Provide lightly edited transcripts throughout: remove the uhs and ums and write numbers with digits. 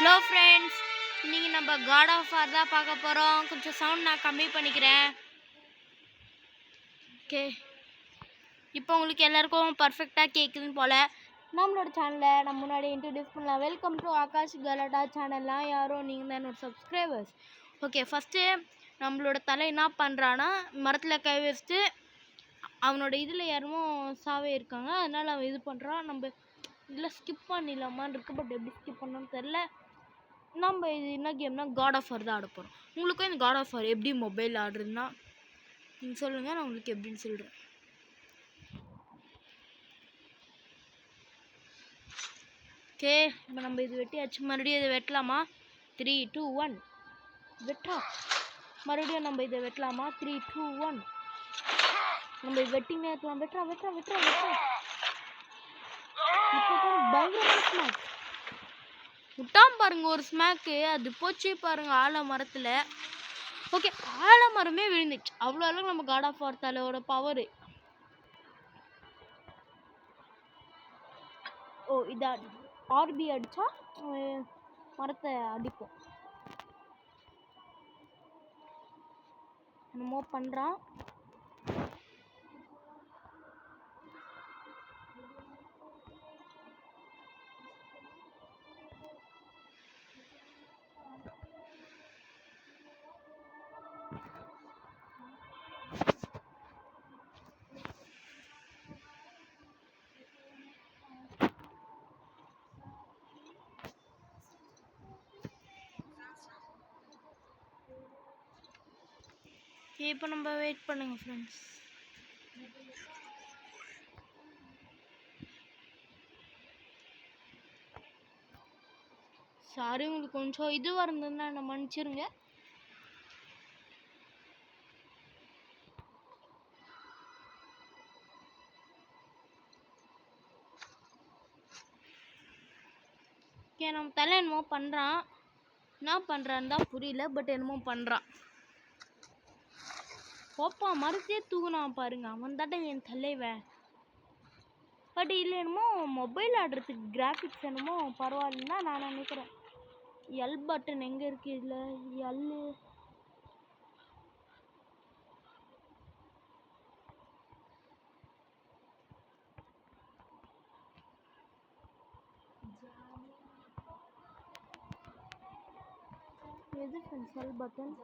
Hello friends, இன்னைக்கு நம்ம God of வார் தான் பார்க்க போகிறோம். கொஞ்சம் சவுண்ட் நான் கம்மி பண்ணிக்கிறேன். ஓகே, இப்போ உங்களுக்கு எல்லாருக்கும் பர்ஃபெக்டாக கேட்குதுன்னு போல். நம்மளோட சேனலை நம்ம முன்னாடி இன்ட்ரடியூஸ் பண்ணலாம். வெல்கம் டு ஆகாஷ் கலாட்டா சேனல்லாம். யாரும் நீங்கள் தான் என்னோட சப்ஸ்கிரைபர்ஸ். ஓகே, ஃபஸ்ட்டு நம்மளோட தலை என்ன பண்ணுறான்னா, மரத்தில் கை வச்சுட்டு அவனோட இதில் யாரும் சாவே இருக்காங்க, அதனால் அவன் இது பண்ணுறான். நம்ம இதில் ஸ்கிப் பண்ணிடலாமான்னு இருக்குது, பட் எப்படி ஸ்கிப் பண்ணணும்னு தெரில. நம்ம இது என்ன கேம்னா காட் ஆஃப் வார் தான் ஆட போகிறோம். உங்களுக்கும் இந்த காட் ஆஃப் வார் எப்படி மொபைல் ஆடுறதுன்னா நீங்கள் சொல்லுங்கள், நான் உங்களுக்கு எப்படின்னு சொல்கிறேன். ஓகே, இப்போ நம்ம இது வெட்டியாச்சு. மறுபடியும் இதை வெட்டலாமா? 3, 2, 1 வெட்டா. மறுபடியும் நம்ம இதை வெட்டலாமா? 3, 2, 1 நம்ம இது வெட்டினே இருக்கலாம். வெட்டா வெட்டா வெட்டா வெட்டா. இப்போ பயங்கரமான ஸ்மாக் விட்டான் பாருங்க, ஒரு ஸ்மாக்கு. அது போச்சு பாருங்க ஆலமரத்தில். ஓகே, ஆலமரமே விழுந்துச்சு. அவ்வளோ அளவுக்கு நம்ம காட் ஆஃப் வார் தலையோட பவர். ஓ, இதை ஆர்பி அடித்தா மரத்தை அடிப்போம். என்னமோ பண்ணுறான். இப்போ நம்ம வெயிட் பண்ணுங்க ஃப்ரெண்ட்ஸ். சாரி, உங்களுக்கு கொஞ்சம் இதுவாக இருந்ததுன்னா என்ன மன்னிச்சிருங்க. ஓகே, நம்ம தலை என்னமோ பண்ணுறான். என்ன பண்ணுறான்னு தான் புரியல, பட் என்னமோ பண்ணுறான். போப்பா, மறுத்தே தூக்குனான் பாருங்க. அவன் தாட்டை என் தலைவன். பட் இல்லை, என்னமோ மொபைல் ஆடுறதுக்கு கிராஃபிக்ஸ் என்னமோ பரவாயில்லன்னா நான் நினைக்கிறேன். எல் பட்டன் எங்கே இருக்குது இதில்? எல் எது ஃப்ரெண்ட்ஸ்? L button.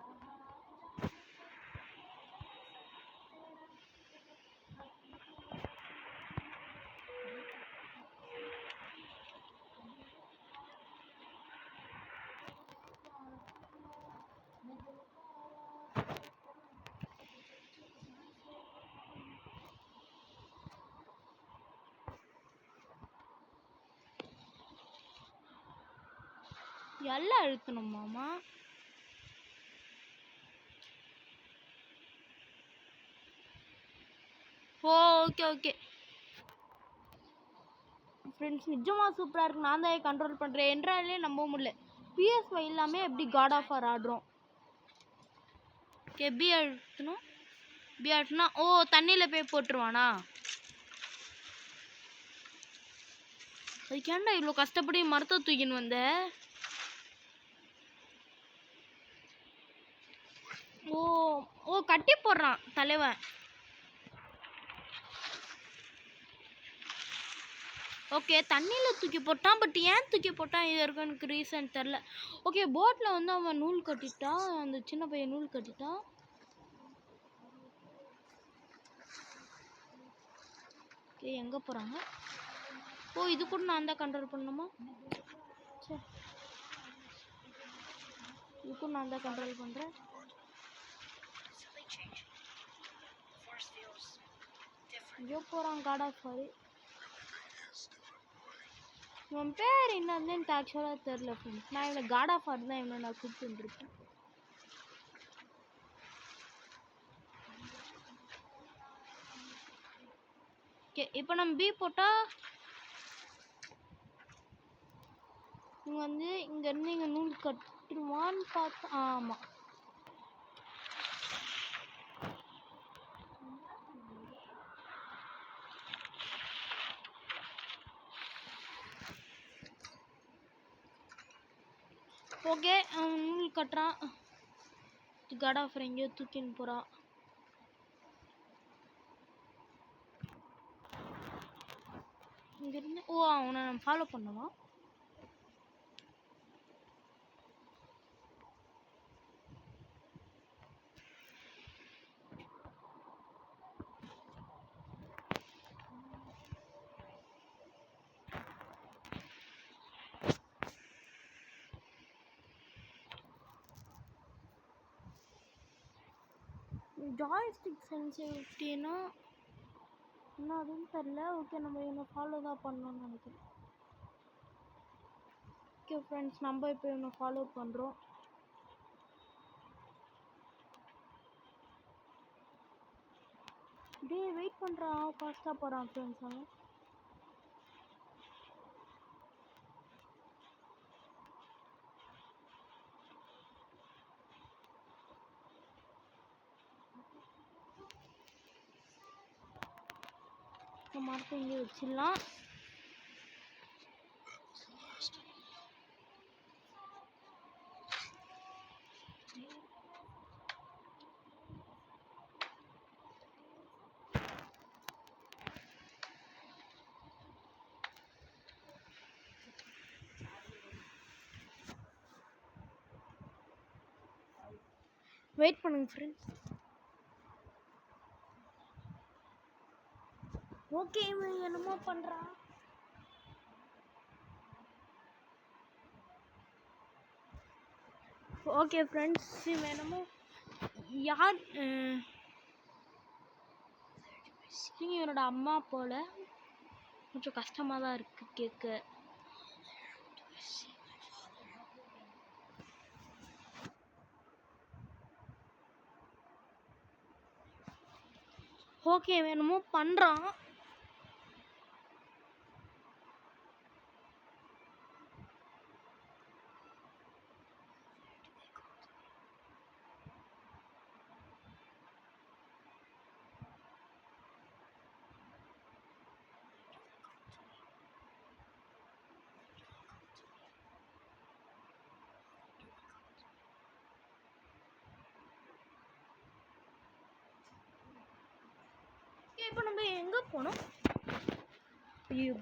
எல்லாம் அழுத்தணுமாமா? ஓ, ஓகே ஓகே ஃப்ரெண்ட்ஸ், நிஜமாக சூப்பராக இருக்குது. நான் தான் கண்ட்ரோல் பண்ணுறேன் என்றாலே நம்ப முடியல. PS5 எல்லாமே எப்படி காட் ஆஃப் வார் ஆடுறோம். ஓகே, பி அழுத்தணும். பி அழுத்தினா ஓ தண்ணியில் போய் போட்டுருவானா? அதுக்கு ஏன்டா இவ்வளோ கஷ்டப்படி மரத்தை தூக்கின்னு வந்த? ஓ ஓ கட்டி போடுறான் தலைவன். ஓகே, தண்ணியில் தூக்கி போட்டான். பட் ஏன் தூக்கி போட்டான் இது வரைக்கும் எனக்கு ரீசன் தெரில. ஓகே, போட்டில் வந்து அவன் நூல் கட்டிட்டான். அந்த சின்ன பையன் நூல் கட்டிட்டான். ஓகே, எங்கே போகிறாங்க? ஓ, இது கூட நான் தான் கண்ட்ரோல் பண்ணணுமா? சரி, இது கூட நான் தான் கண்ட்ரோல் பண்ணுறேன். எங்கே போகிறான் காட் ஆஃப் வார்? இவன் பேர் என்னன்னு எனக்கு ஆக்சுவலாக தெரில ஃப்ரெண்ட்ஸ். நான் இவனை காட் ஆஃப் வார் தான் இவனை நான் கூப்பிட்டுருக்கேன். ஓகே, இப்போ நம்ம பி போட்டால் இவங்க வந்து இங்கேருந்து இங்கே நூல் கட்டுருவான்னு பார்த்தா ஆமாம். ஓகே நூல் கட்டுறான். காட் ஆஃப் எங்கேயோ தூக்கின்னு போகிறான். இங்கிருந்து அவனை நம்ம ஃபாலோ பண்ணுமா? ஜாய்ஸ்டிக் சென்சிட்டிவ்னா என்ன அதுன்னு தெரில. ஓகே நம்ம இவனை ஃபாலோ தான் பண்ணணும்னு நினைக்கிறேன். ஓகே ஃப்ரெண்ட்ஸ், நம்ம இப்போ இவனை ஃபாலோ பண்ணுறோம். வெயிட் பண்ணுறான், ஃபாஸ்ட்டாக போகிறான் ஃப்ரெண்ட்ஸ். அவன் மரத்தை இங்கே வச்சிடலாம். வெயிட் பண்ணுங்க ஃப்ரெண்ட்ஸ். ஓகே இவன் என்னமோ பண்ணுறான். ஓகே ஃப்ரெண்ட்ஸ், இவன் என்னமோ யார் இவனோட அம்மா போல. கொஞ்சம் கஷ்டமாக தான் இருக்குது கேட்க. ஓகே என்னமோ பண்ணுறான். இப்போ நம்ம எங்கே போனோம்?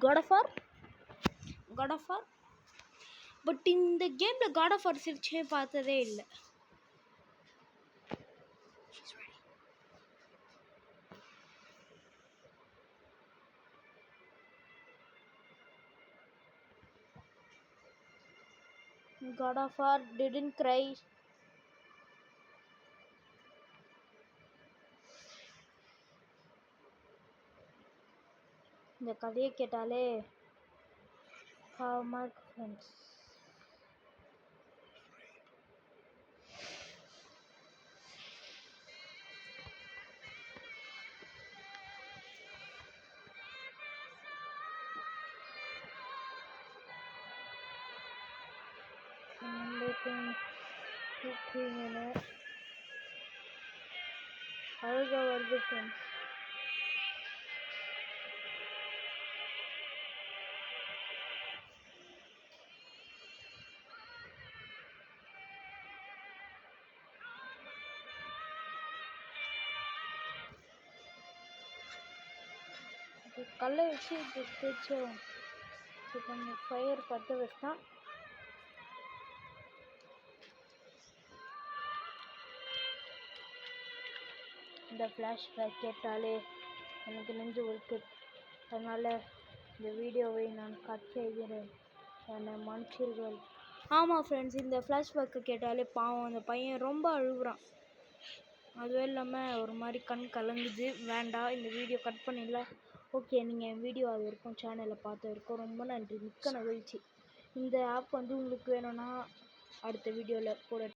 God of war. பட் இந்த கேமில் காட் ஆஃப் வார் சிரிச்சே பார்த்ததே இல்லை. God of War didn't cry. இந்த கதையை கேட்டாலே பாவமா இருக்கு ஃப்ரெண்ட்ஸ். அழுக வருது ஃப்ரெண்ட்ஸ். கல்லை வச்சு தேய்ச்சோம். கொஞ்சம் ஃபயர் பற்ற வச்சான். இந்த ஃப்ளாஷ்பேக் கேட்டாலே எனக்கு நெஞ்சு இருக்கு. அதனால் இந்த வீடியோவை நான் கட் செய்கிறேன், என்னை மன்னிச்சிர்கள். ஆமாம் ஃப்ரெண்ட்ஸ், இந்த ஃப்ளாஷ்பேக்கை கேட்டாலே பாவம் அந்த பையன் ரொம்ப அழுகுறான். அதுவும் இல்லாமல் ஒரு மாதிரி கண் கலங்குது. வேண்டாம், இந்த வீடியோ கட் பண்ணிடலாம். ஓகே, நீங்கள் என் வீடியோ அது வரைக்கும் சேனலில் பார்த்த வரைக்கும் ரொம்ப நன்றி, மிக்க மகிழ்ச்சி. இந்த ஆப் வந்து உங்களுக்கு வேணும்னா அடுத்த வீடியோவில் போட